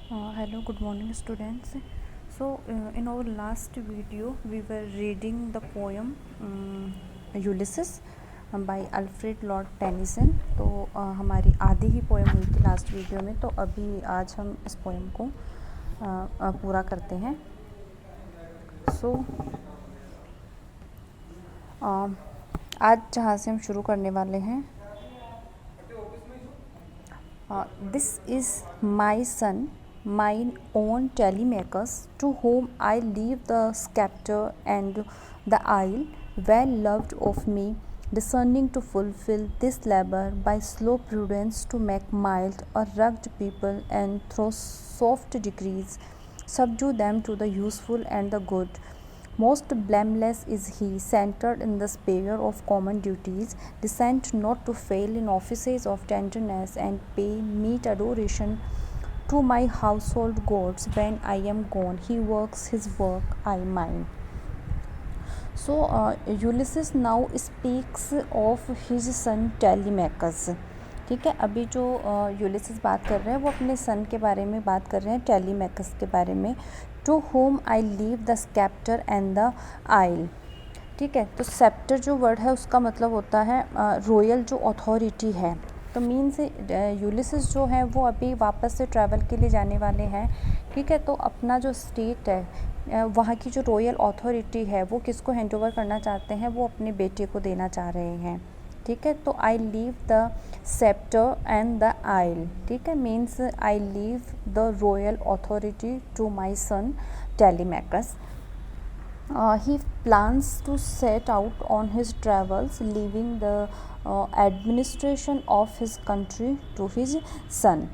Hello, good morning, students. In our last video, we were reading the poem Ulysses by Alfred Lord Tennyson. तो हमारी आधी ही poem हुई थी last video में, तो अभी आज हम इस पोएम को पूरा करते हैं. आज जहाँ से हम शुरू करने वाले हैं, this is my son, mine own Telemachus, to whom I leave the sceptre and the isle, well loved of me, discerning to fulfill this labor by slow prudence to make mild a rugged people, and through soft decrees subdue them to the useful and the good. Most blameless is he, centered in the sphere of common duties, descent not to fail in offices of tenderness, and pay meet adoration to my household gods. When I am gone, he works his work, I mine. So Ulysses now speaks of his son Telemachus. ठीक है, अभी जो Ulysses बात कर रहे हैं वो अपने सन के बारे में बात कर रहे हैं, टेलीमैकस के बारे में. To home I leave the sceptre and the isle. ठीक है, तो सेप्टर जो वर्ड है उसका मतलब होता है रॉयल जो अथॉरिटी है. तो मीन्स यूलिसिस जो है वो अभी वापस से ट्रैवल के लिए जाने वाले हैं. ठीक है, तो अपना जो स्टेट है वहाँ की जो रॉयल अथॉरिटी है वो किसको हैंड ओवर करना चाहते हैं, वो अपने बेटे को देना चाह रहे हैं. ठीक है, तो I leave the sceptre and the isle. ठीक है, means I leave the royal authority to my son Telemachus. He plans to set out on his travels, leaving the administration of his country to his son.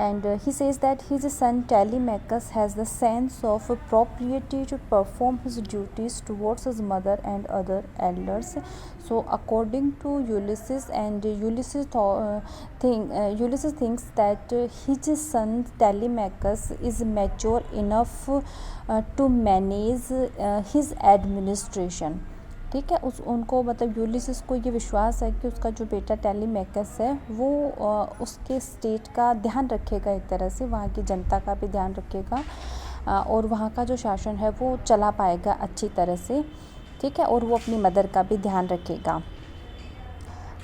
And he says that his son Telemachus has the sense of propriety to perform his duties towards his mother and other elders. So according to Ulysses, and Ulysses thinks that his son Telemachus is mature enough to manage his administration. ठीक है, उनको मतलब Ulysses को ये विश्वास है कि उसका जो बेटा टेलीमैकस है वो उसके स्टेट का ध्यान रखेगा, एक तरह से वहाँ की जनता का भी ध्यान रखेगा और वहाँ का जो शासन है वो चला पाएगा अच्छी तरह से. ठीक है, और वो अपनी मदर का भी ध्यान रखेगा.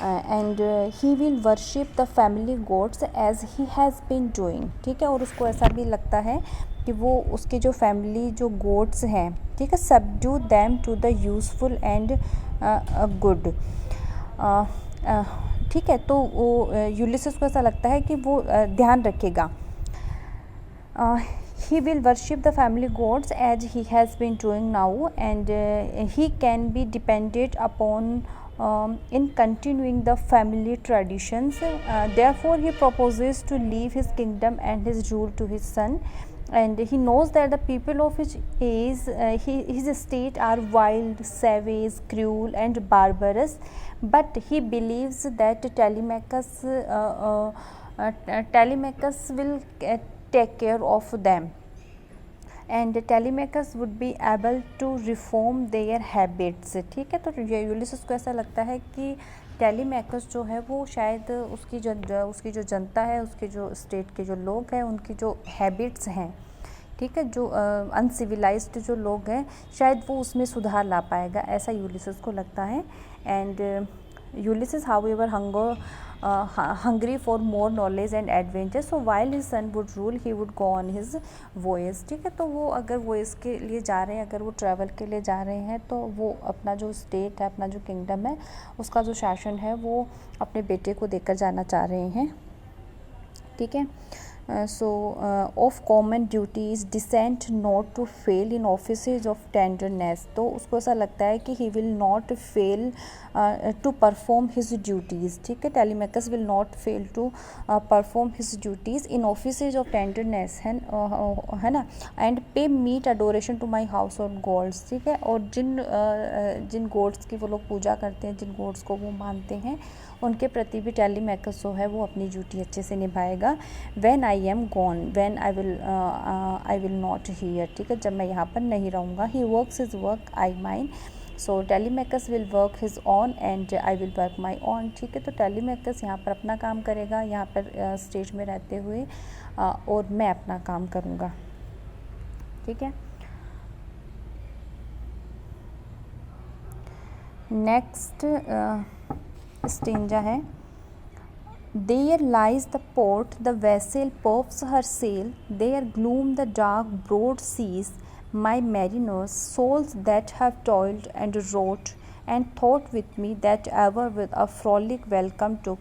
And he will worship the family gods as he has been doing. ठीक है, और उसको ऐसा भी लगता है कि वो उसके जो फैमिली जो गॉड्स हैं, ठीक है, subdue them to the useful and good. ठीक है, तो वो यूलिसिस को ऐसा लगता है कि वो ध्यान रखेगा. He will worship the family gods as he has been doing now, and he can be depended upon in continuing the family traditions. Therefore, he proposes to leave his kingdom and his rule to his son. And he knows that the people of his age, his estate, are wild, savage, cruel, and barbarous. But he believes that Telemachus will take care of them, and Telemachus would be able to reform their habits. ठीक है, तो Ulysses को ऐसा लगता है कि टेलीमैकस जो है वो शायद उसकी जो जनता है, उसके जो स्टेट के जो लोग हैं, उनकी जो हैबिट्स हैं, ठीक है, जो अनसिविलाइज्ड जो लोग हैं, शायद वो उसमें सुधार ला पाएगा, ऐसा यूलिसिस को लगता है. And Ulysses, however, hungry for more knowledge and adventure, so while his son would rule, he would go on his voyage. ठीक है, तो वो अगर voyage के लिए जा रहे हैं, अगर वो ट्रैवल के लिए जा रहे हैं, तो वो अपना जो स्टेट है, अपना जो किंगडम है, उसका जो शासन है वो अपने बेटे को देकर जाना चाह रहे हैं. ठीक है, of common duties, descent not to fail in offices of tenderness. तो उसको ऐसा लगता है कि he will not fail to perform his duties. ठीक है, Telemachus will not fail to perform his duties in offices of tenderness, है ना, and pay meet adoration to my household gods. ठीक है, और जिन गोड्स की वो लोग पूजा करते हैं, जिन गोड्स को वो मानते हैं, उनके प्रति भी टेलीमैकस जो है वो अपनी ड्यूटी अच्छे से निभाएगा. When I am gone, when I will not here. ठीक है, जब मैं यहाँ पर नहीं रहूँगा. He works his work, I mine. So Telemachus will work his own and I will work my own. ठीक है, तो टेलीमैकस यहाँ पर अपना काम करेगा यहाँ पर स्टेज में रहते हुए, और मैं अपना काम करूँगा। ठीक है, नेक्स्ट स्टेंजा है, There lies the port, the vessel puffs her sail, there gloom the dark broad seas, my mariners, souls that have toiled and wrought and thought with me, that ever with a frolic welcome took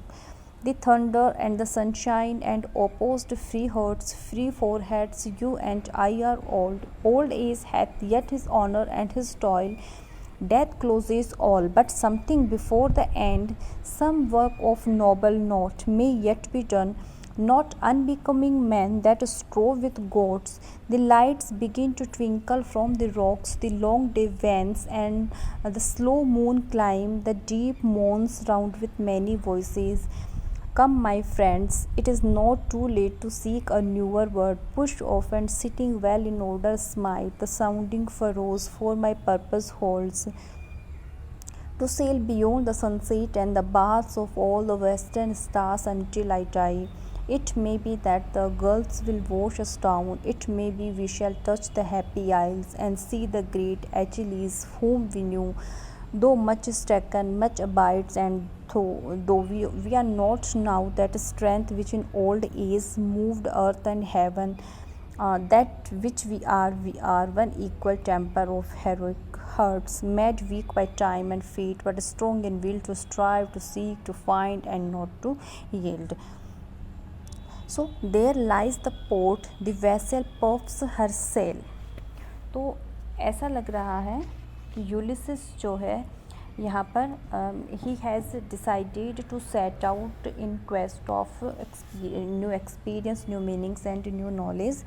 the thunder and the sunshine, and opposed free hearts, free foreheads, you and I are old. Old age hath yet his honour and his toil. Death closes all, but something before the end, some work of noble note may yet be done, not unbecoming men that strove with gods. The lights begin to twinkle from the rocks, the long day wanes, and the slow moon climb, the deep moans round with many voices. Come, my friends, it is not too late to seek a newer word. Push off and sitting well in order smite the sounding furrows, for my purpose holds to sail beyond the sunset and the baths of all the western stars until I die. It may be that the gulls will wash us down. It may be we shall touch the happy isles and see the great Achilles whom we knew. Though much is taken, much abides, and though we are not now that strength which in old age moved earth and heaven, that which we are one equal temper of heroic hearts, made weak by time and fate, but strong in will to strive, to seek, to find, and not to yield. So there lies the port, the vessel puffs her sail. तो ऐसा लग रहा है कि Ulysses जो है यहाँ पर he has decided to set out in quest of new experience, new meanings and new knowledge.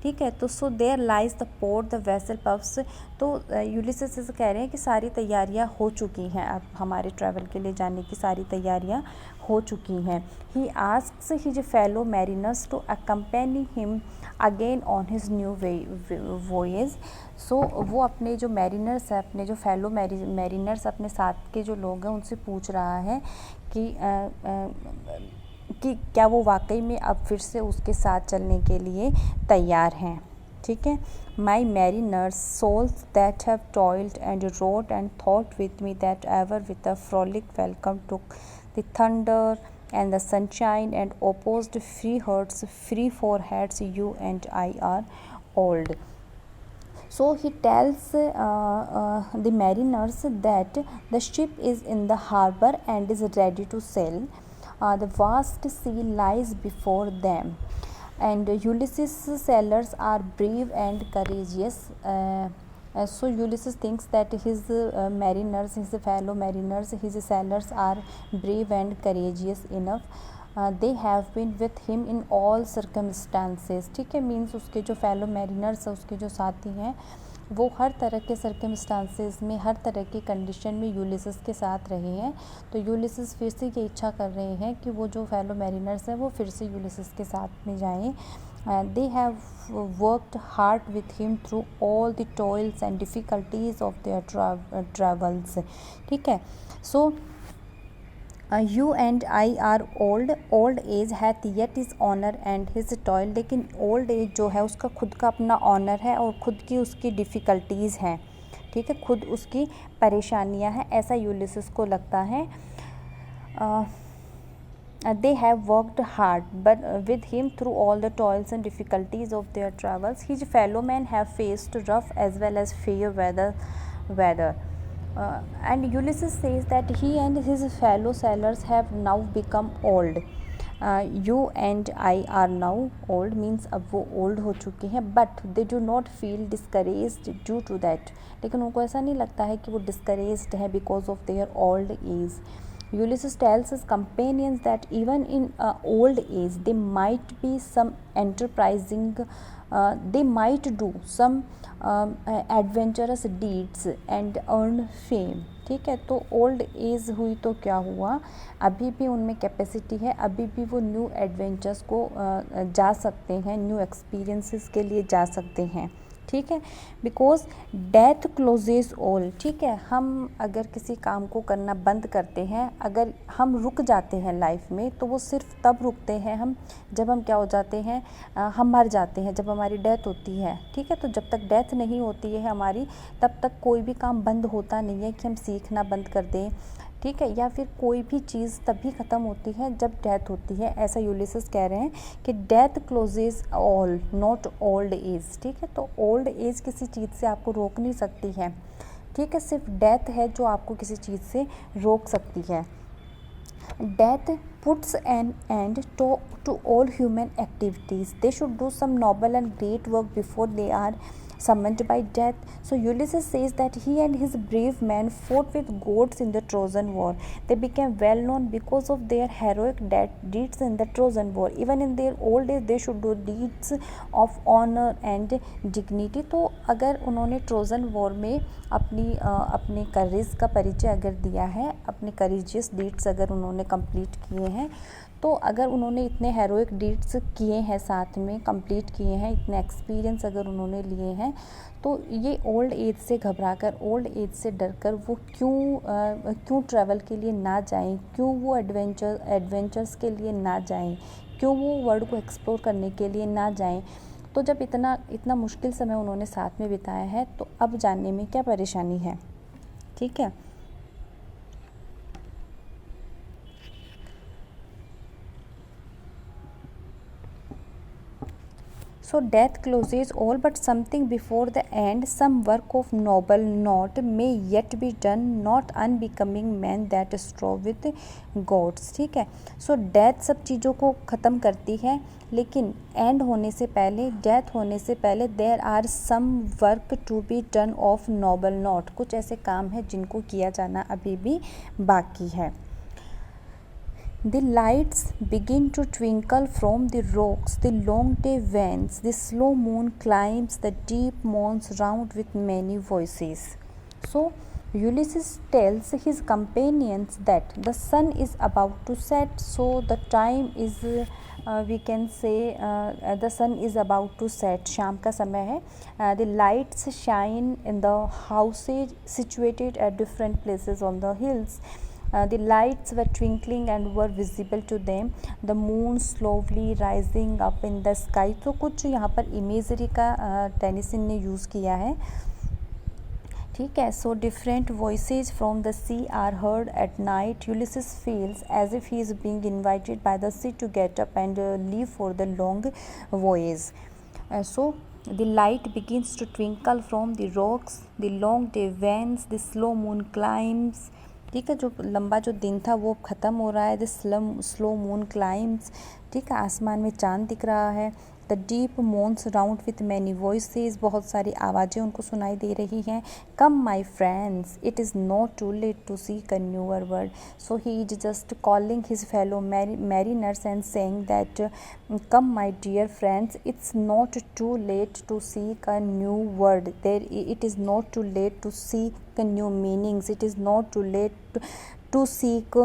ठीक है, तो so there lies the port the vessel puffs. तो यूलिसिस से कह रहे हैं कि सारी तैयारियां हो चुकी हैं, अब हमारे ट्रैवल के लिए जाने की सारी तैयारियां हो चुकी हैं। He asks his fellow mariners to accompany him again on his new voyage. So वो अपने जो मैरिनर्स हैं, अपने जो फेलो मैरिनर्स, अपने साथ के जो लोग हैं, उनसे पूछ रहा है कि क्या वो वाकई में अब फिर से उसके साथ चलने के लिए तैयार हैं। ठीक है, my mariners, souls that have toiled and wrought and thought with me, that ever with a frolic welcome took the thunder and the sunshine, and opposed free hearts, free foreheads, you and I are old. So he tells the mariners that the ship is in the harbor and is ready to sail. The vast sea lies before them, and Ulysses' sailors are brave and courageous. So Ulysses thinks that his mariners, his fellow mariners, his sailors are brave and courageous enough. They have been with him in all circumstances. ठीक है, means उसके जो fellow mariners हैं, उसके जो साथी हैं, वो हर तरह के सर्कमस्टांसेस में, हर तरह की कंडीशन में यूलिसिस के साथ रहे हैं। तो यूलिसिस फिर से ये इच्छा कर रहे हैं कि वो जो फेलो मैरिनर्स हैं वो फिर से यूलिसिस के साथ में जाएं। They have worked hard with him through all the toils and difficulties of their travels. ठीक है, so you and I are old. Old age hath yet his honor and his toil. लेकिन old age जो है उसका खुद का अपना honour है और खुद की उसकी डिफ़िकल्टीज़ हैं। ठीक है, खुद उसकी परेशानियां हैं, ऐसा यूलिसिस को लगता है। They have worked hard, but with him through all the toils and difficulties of their travels. His fellow men have faced rough as well as fair weather. And Ulysses says that he and his fellow sailors have now become old. You and I are now old means अब वो old हो चुके हैं, but they do not feel discouraged due to that. लेकिन उनको ऐसा नहीं लगता है कि वो discouraged है because of their old age. Ulysses tells his companions that even in old age they might be some enterprising, they might do some adventurous deeds and earn fame. ठीक है, तो ओल्ड एज हुई तो क्या हुआ, अभी भी उनमें कैपेसिटी है, अभी भी वो न्यू एडवेंचर्स को जा सकते हैं, न्यू एक्सपीरियंसेस के लिए जा सकते हैं। ठीक है, बिकॉज डेथ क्लोजेज ऑल, ठीक है। हम अगर किसी काम को करना बंद करते हैं, अगर हम रुक जाते हैं लाइफ में, तो वो सिर्फ तब रुकते हैं हम जब हम क्या हो जाते हैं, हम मर जाते हैं, जब हमारी डेथ होती है, ठीक है। तो जब तक डेथ नहीं होती है हमारी, तब तक कोई भी काम बंद होता नहीं है कि हम सीखना बंद कर दें, ठीक है। या फिर कोई भी चीज़ तभी ख़त्म होती है जब डेथ होती है, ऐसा यूलिसेस कह रहे हैं कि death closes all not old age, ठीक है। तो ओल्ड एज किसी चीज़ से आपको रोक नहीं सकती है, ठीक है, सिर्फ डेथ है जो आपको किसी चीज़ से रोक सकती है। Death puts an end to all human activities. They should do some noble and great work before they are summoned by death. So Ulysses says that he and his brave men fought with gods in the Trojan War. They became well known because of their heroic deeds in the Trojan War. Even in their old age, they should do deeds of honor and dignity. तो अगर उन्होंने Trojan war में अपने करेज का परिचय अगर दिया है, अपने करेजियस डीड्स अगर उन्होंने कंप्लीट किए हैं, तो अगर उन्होंने इतने हेरोइक डीड्स किए हैं, साथ में कंप्लीट किए हैं, इतने एक्सपीरियंस अगर उन्होंने लिए हैं, तो ये ओल्ड एज से घबराकर, ओल्ड एज से डरकर वो क्यों ट्रैवल के लिए ना जाएं, क्यों वो एडवेंचर्स के लिए ना जाएं, क्यों वो वर्ल्ड को एक्सप्लोर करने के लिए ना जाएं। तो जब इतना मुश्किल समय उन्होंने साथ में बिताया है, तो अब जानने में क्या परेशानी है, ठीक है। So death closes all, but something before the end, some work of noble note may yet be done, not unbecoming man that strive with gods, ठीक है। So death सब चीज़ों को ख़त्म करती है, लेकिन एंड होने से पहले, डेथ होने से पहले, there are some work to be done of noble note, कुछ ऐसे काम है जिनको किया जाना अभी भी बाकी है। The lights begin to twinkle from the rocks, the long day wanes, the slow moon climbs the deep moons round with many voices. So Ulysses tells his companions that the sun is about to set, so the time is we can say the sun is about to set, शाम का समय है। The lights shine in the houses situated at different places on the hills. The lights were twinkling and were visible to them. The moon slowly rising up in the sky. तो कुछ यहाँ पर imagery का Tennyson ने use किया है, ठीक है। So different voices from the sea are heard at night. Ulysses feels as if he is being invited by the sea to get up and leave for the long voyage. So the light begins to twinkle from the rocks. The long day wanes. The slow moon climbs. ठीक है, जो लंबा जो दिन था वो ख़त्म हो रहा है। द स्लो मून क्लाइम्स, ठीक है, आसमान में चांद दिख रहा है। The deep moans round with many voices, बहुत सारी आवाज़ें उनको सुनाई दे रही हैं। Come my friends, it is not too late to seek a newer world. So he is just calling his fellow mariners and saying that come my dear friends, it's not too late to seek a new world, there it is not too late to seek new meanings, it is not too late to seek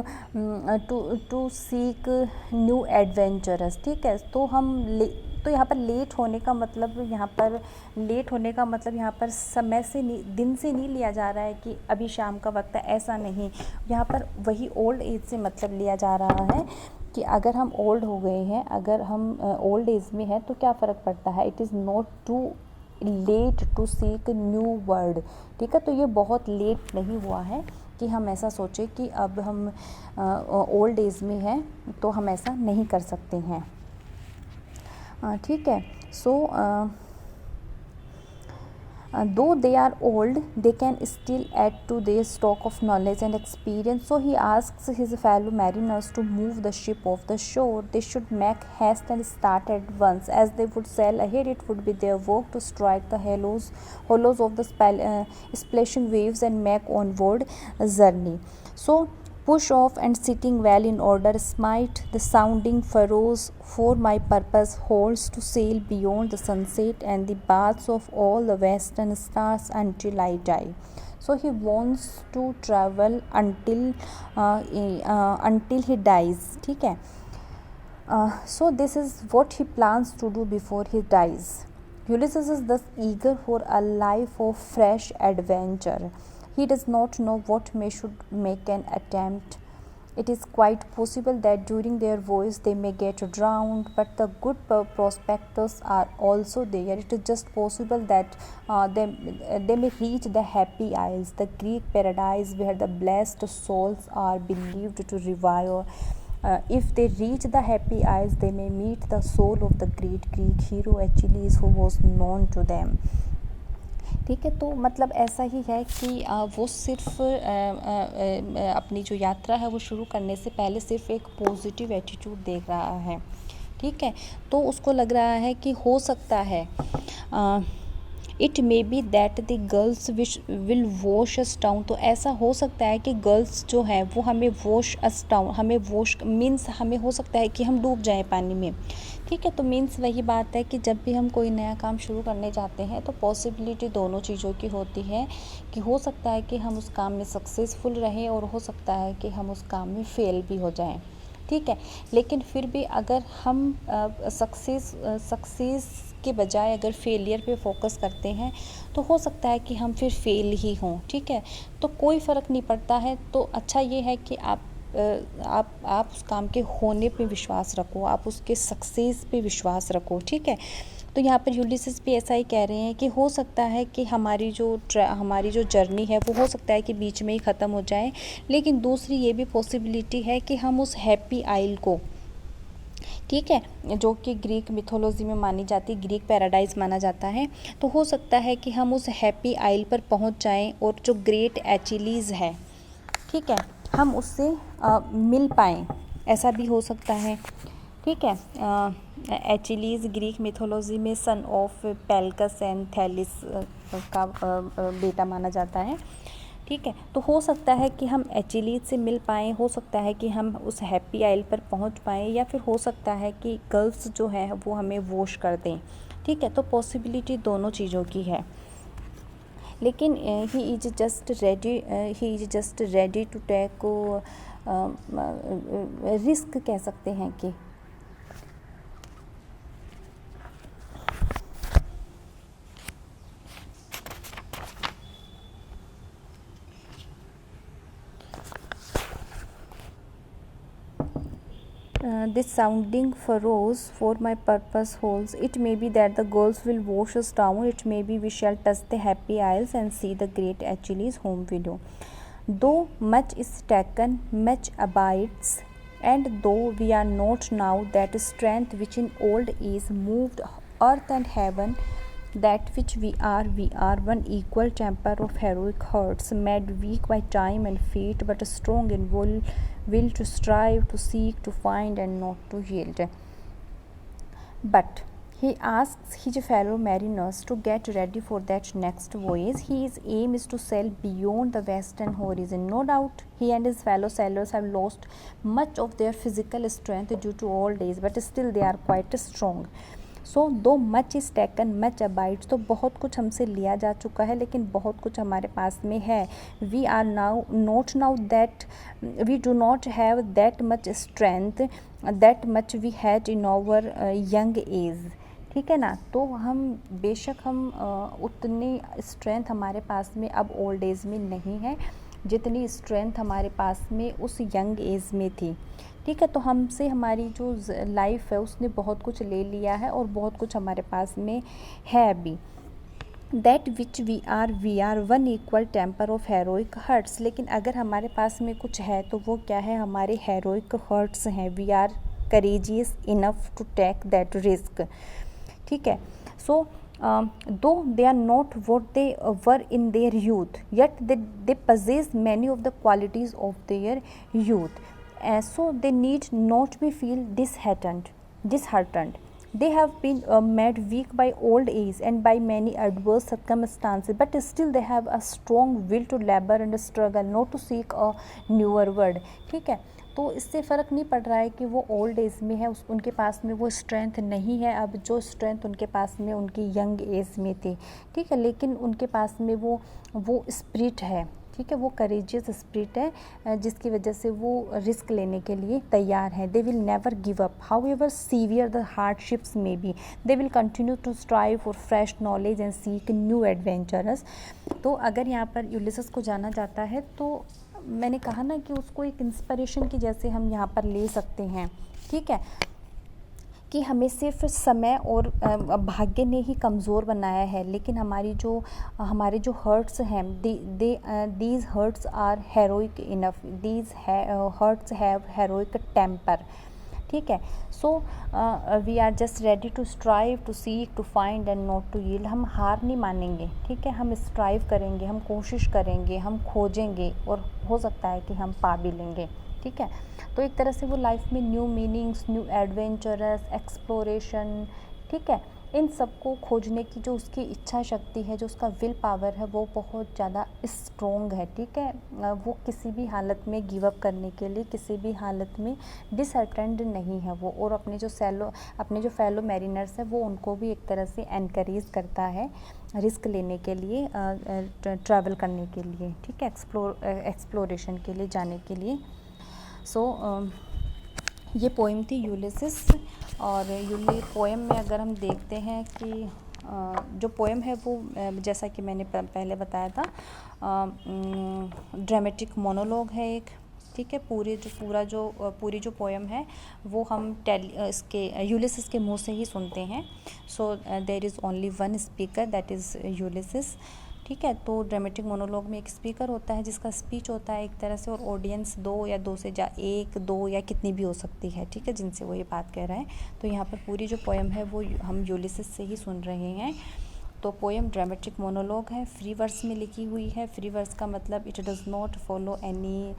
new adventures, ठीक है। तो यहाँ पर late होने का मतलब यहाँ पर समय से नहीं, दिन से नहीं लिया जा रहा है कि अभी शाम का वक्त है, ऐसा नहीं। यहाँ पर वही ओल्ड एज से मतलब लिया जा रहा है कि अगर हम ओल्ड हो गए हैं, अगर हम ओल्ड एज में हैं, तो क्या फ़र्क पड़ता है। It is not too late to seek new world, ठीक है। तो ये बहुत लेट नहीं हुआ है कि हम ऐसा सोचें कि अब हम ओल्ड एज में हैं तो हम ऐसा नहीं कर सकते हैं, ठीक है। सो though they are old, they can still add to their stock of knowledge and experience. So he asks his fellow mariners to move the ship off the shore. They should make haste and start at once. As they would sail ahead, it would be their work to strike the hollows of the splashing waves and make onward journey. So push off and sitting well in order, smite the sounding furrows, for my purpose holds to sail beyond the sunset and the baths of all the western stars until I die. So he wants to travel until he dies, ठीक है। So this is what he plans to do before he dies. Ulysses is thus eager for a life of fresh adventure. He does not know what may should make an attempt. It is quite possible that during their voyage they may get drowned, but the good prospects are also there. It is just possible that they may reach the happy isles, the Greek paradise where the blessed souls are believed to revive. If they reach the happy isles, they may meet the soul of the great Greek hero Achilles who was known to them. ठीक है, तो मतलब ऐसा ही है कि वो सिर्फ अपनी जो यात्रा है वो शुरू करने से पहले सिर्फ एक पॉजिटिव एटीट्यूड देख रहा है। ठीक है, तो उसको लग रहा है कि हो सकता है it may be that the girls will wash us down. तो ऐसा हो सकता है कि गर्ल्स जो है वो हमें वॉश अस डाउन, हमें वॉश मीन्स हमें हो सकता है कि हम डूब जाएं पानी में। ठीक है, तो मीन्स वही बात है कि जब भी हम कोई नया काम शुरू करने जाते हैं तो पॉसिबिलिटी दोनों चीज़ों की होती है कि हो सकता है कि हम उस काम में सक्सेसफुल रहें और हो सकता है कि हम उस काम में फेल भी हो जाएं। ठीक है, लेकिन फिर भी अगर हम सक्सेस के बजाय अगर फेलियर पे फोकस करते हैं तो हो सकता है कि हम फिर फेल ही हों। ठीक है, तो कोई फ़र्क नहीं पड़ता है। तो अच्छा ये है कि आप उस काम के होने पे विश्वास रखो, आप उसके सक्सेस पे विश्वास रखो। ठीक है, तो यहाँ पर यूलिसेस भी ऐसा ही कह रहे हैं कि हो सकता है कि हमारी जो जर्नी है वो हो सकता है कि बीच में ही ख़त्म हो जाए, लेकिन दूसरी ये भी पॉसिबिलिटी है कि हम उस हैप्पी आइल को, ठीक है, जो कि ग्रीक मिथोलॉजी में मानी जाती, ग्रीक पैराडाइज माना जाता है, तो हो सकता है कि हम उस हैप्पी आइल पर पहुंच जाएं और जो ग्रेट एचिलीज़ है, ठीक है, हम उससे मिल पाएँ, ऐसा भी हो सकता है। ठीक है, एचिलीज़ ग्रीक मिथोलॉजी में सन ऑफ पेल्कस एंड थैलिस का बेटा माना जाता है। ठीक है, तो हो सकता है कि हम एचिलीज़ से मिल पाएँ, हो सकता है कि हम उस हैप्पी आइल पर पहुंच पाएँ, या फिर हो सकता है कि गर्ल्स जो है वो हमें वॉश कर दें। ठीक है, तो पॉसिबिलिटी दोनों चीज़ों की है, लेकिन he is just ready to take risk कह सकते हैं कि this sounding furrows for my purpose holds. It may be that the girls will wash us down. It may be we shall touch the happy isles and see the great Achilles whom we know. Though much is taken, much abides, and though we are not now that strength which in old age moved earth and heaven, that which we are one equal temper of heroic hearts, made weak by time and fate, but strong in will to strive, to seek, to find, and not to yield. But he asks his fellow mariners to get ready for that next voyage. His aim is to sail beyond the western horizon. No doubt he and his fellow sailors have lost much of their physical strength due to old age, but still they are quite strong. सो दो much is taken much abides, तो बहुत कुछ हमसे लिया जा चुका है लेकिन बहुत कुछ हमारे पास में है। We are now not now that we do not have that much strength that much we had in our young age. ठीक है ना, तो हम बेशक हम उतनी स्ट्रेंथ हमारे पास में अब ओल्ड एज में नहीं है जितनी स्ट्रेंथ हमारे पास में उस यंग एज में थी। ठीक है, तो हमसे हमारी जो लाइफ है उसने बहुत कुछ ले लिया है और बहुत कुछ हमारे पास में है अभी। That which we are one equal temper of heroic hearts. लेकिन अगर हमारे पास में कुछ है तो वो क्या है, हमारे हेरोइक हर्ट्स हैं। We are courageous enough to take that risk. ठीक है, सो though they are not what they were in their youth, yet they possess many of the qualities of their youth. So they need not be feel disheartened. They have been made weak by old age and by many adverse circumstances, but still they have a strong will to labor and struggle, not to seek a newer word. ठीक है, तो इससे फ़र्क नहीं पड़ रहा है कि वो ओल्ड एज में है, उनके पास में वो स्ट्रेंथ नहीं है अब जो स्ट्रेंथ उनके पास में उनकी यंग एज में थी। ठीक है, लेकिन उनके पास में वो स्पिरिट है। ठीक है, वो करेजियस स्पिरिट है जिसकी वजह से वो रिस्क लेने के लिए तैयार है। They will never give up however severe the hardships may be, they will continue to strive for fresh knowledge and seek new adventures. तो अगर यहाँ पर यूलिसस को जाना जाता है तो मैंने कहा ना कि उसको एक इंस्पिरेशन की जैसे हम यहाँ पर ले सकते हैं, ठीक है, कि हमें सिर्फ समय और भाग्य ने ही कमज़ोर बनाया है, लेकिन हमारे जो हर्ट्स हैं, these hearts are heroic enough, these hearts have heroic temper, ठीक है। So we are just ready to strive to seek to find and not to yield. हम हार नहीं मानेंगे, ठीक है, हम स्ट्राइव करेंगे, हम कोशिश करेंगे, हम खोजेंगे और हो सकता है कि हम पा भी लेंगे, ठीक है। तो एक तरह से वो लाइफ में new meanings, new adventurous, exploration, ठीक है, इन सबको खोजने की जो उसकी इच्छा शक्ति है, जो उसका विल पावर है, वो बहुत ज़्यादा स्ट्रॉन्ग है, ठीक है। वो किसी भी हालत में गिव अप करने के लिए, किसी भी हालत में डिसअर्टेंड नहीं है वो, और अपने जो फेलो मैरिनर्स है वो उनको भी एक तरह से एनकरेज करता है रिस्क लेने के लिए, ट्रैवल करने के लिए, ठीक है, एक्सप्लोरेशन के लिए जाने के लिए। सो ये पोएम थी यूलिसिस। और पोएम में अगर हम देखते हैं कि जो पोएम है वो जैसा कि मैंने पहले बताया था, ड्रामेटिक मोनोलॉग है एक, ठीक है। पूरी जो पोएम है वो हम इसके यूलिसिस के मुंह से ही सुनते हैं। So there is only one speaker, that is Ulysses, ठीक है। तो ड्रामेटिक मोनोलॉग में एक स्पीकर होता है जिसका स्पीच होता है एक तरह से, और ऑडियंस एक दो या कितनी भी हो सकती है, ठीक है, जिनसे वो ये बात कह रहा है। तो यहाँ पर पूरी जो पोएम है वो हम यूलिसिस से ही सुन रहे हैं। तो पोएम ड्रामेटिक मोनोलॉग है, फ्री वर्स में लिखी हुई है। फ्री वर्स का मतलब it does not follow any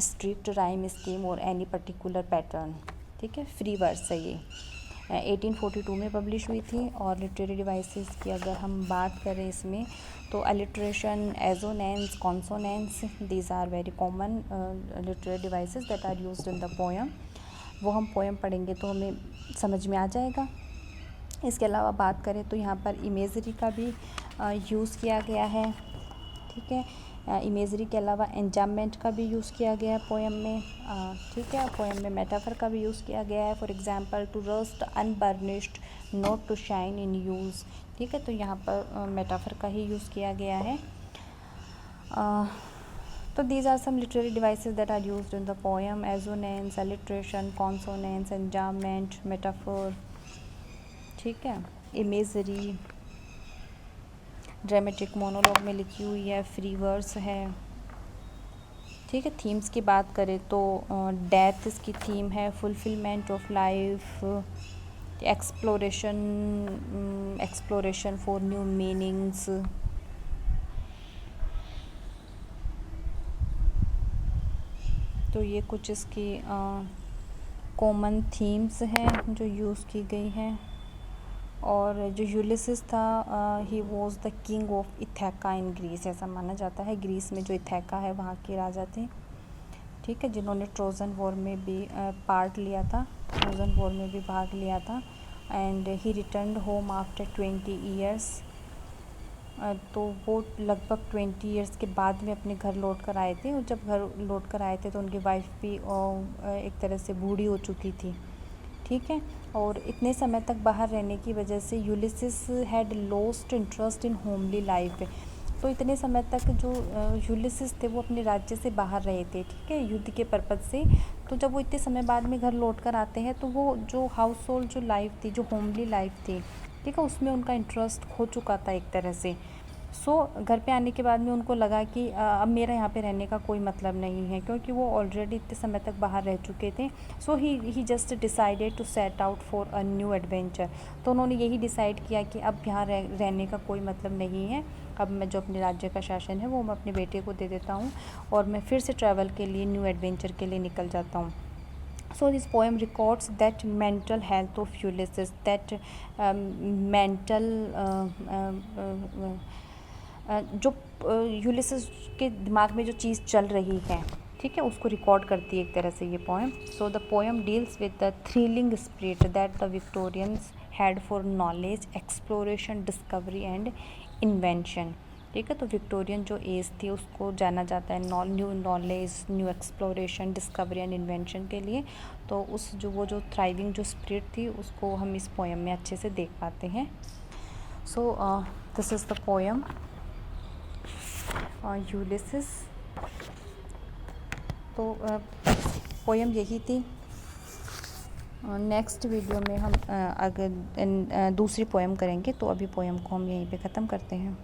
strict rhyme scheme और एनी पर्टिकुलर पैटर्न, ठीक है, फ्री वर्स है ये। 1842 में पब्लिश हुई थी। और लिटरेरी डिवाइसेस की अगर हम बात करें इसमें, तो alliteration, assonance, consonance, these are very common literary devices that are used in the poem. वो हम पोएम पढ़ेंगे तो हमें समझ में आ जाएगा। इसके अलावा बात करें तो यहाँ पर इमेजरी का भी यूज़ किया गया है, ठीक है। इमेजरी के अलावा एंजाममेंट का भी यूज़ किया गया है पोएम में, ठीक है। पोएम में मेटाफर का भी यूज़ किया गया है। For example, to rust unburnished, not to shine in use, ठीक है। तो यहाँ पर मेटाफर का ही यूज़ किया गया है। तो these are some literary devices that are used in the poem: assonance, alliteration, consonance, enjambment, metaphor, ठीक है, इमेजरी, ड्रामेटिक मोनोलॉग में लिखी हुई है, फ्री वर्स है, ठीक है। थीम्स की बात करें तो डेथ इसकी थीम है, fulfilment of life, exploration for new meanings, तो ये कुछ इसकी कॉमन थीम्स हैं जो यूज़ की गई हैं। और जो यूलिसिस था, he was the king of Ithaca in Greece, ऐसा माना जाता है। ग्रीस में जो इथेका है वहाँ के राजा थे, ठीक है, जिन्होंने ट्रोजन वॉर में भी पार्ट लिया था, ट्रोजन वॉर में भी भाग लिया था। And he return home after 20 years, तो वो लगभग 20 ईयर्स के बाद में अपने घर लौट कर आए थे। और जब घर लौट कर आए थे तो उनकी वाइफ भी एक तरह से बूढ़ी हो चुकी थी, ठीक है। और इतने समय तक बाहर रहने की वजह से Ulysses had lost interest in homely life. तो इतने समय तक जो यूलिसिस थे वो अपने राज्य से बाहर रहे थे, ठीक है, युद्ध के पर्पज़ से। तो जब वो इतने समय बाद में घर लौट कर आते हैं तो वो जो हाउस होल्ड जो लाइफ थी, जो होमली लाइफ थी, ठीक है, उसमें उनका इंटरेस्ट खो चुका था एक तरह से। सो घर पे आने के बाद में उनको लगा कि अब मेरा यहाँ पे रहने का कोई मतलब नहीं है, क्योंकि वो ऑलरेडी इतने समय तक बाहर रह चुके थे। So he just decided to set out for a new adventure. तो उन्होंने यही डिसाइड किया कि अब यहाँ रहने का कोई मतलब नहीं है, अब मैं जो अपने राज्य का शासन है वो मैं अपने बेटे को दे देता हूँ और मैं फिर से ट्रैवल के लिए, न्यू एडवेंचर के लिए निकल जाता हूँ। So this poem records that mental health of Ulysses, that mental जो यूलिसिस के दिमाग में जो चीज़ चल रही है, ठीक है, उसको रिकॉर्ड करती है एक तरह से ये poem. So the poem deals with the thrilling spirit that the Victorians had for knowledge, exploration, discovery and invention. ठीक है। तो विक्टोरियन जो एज थी उसको जाना जाता है new knowledge, new exploration, discovery and invention के लिए। तो उस वो जो थ्राइविंग जो स्पिरिट थी उसको हम इस पोएम में अच्छे से देख पाते हैं। So this is the poem Ulysses. तो पोएम यही थी। नेक्स्ट वीडियो में हम अगर दूसरी पोएम करेंगे। तो अभी पोएम को हम यहीं पे ख़त्म करते हैं।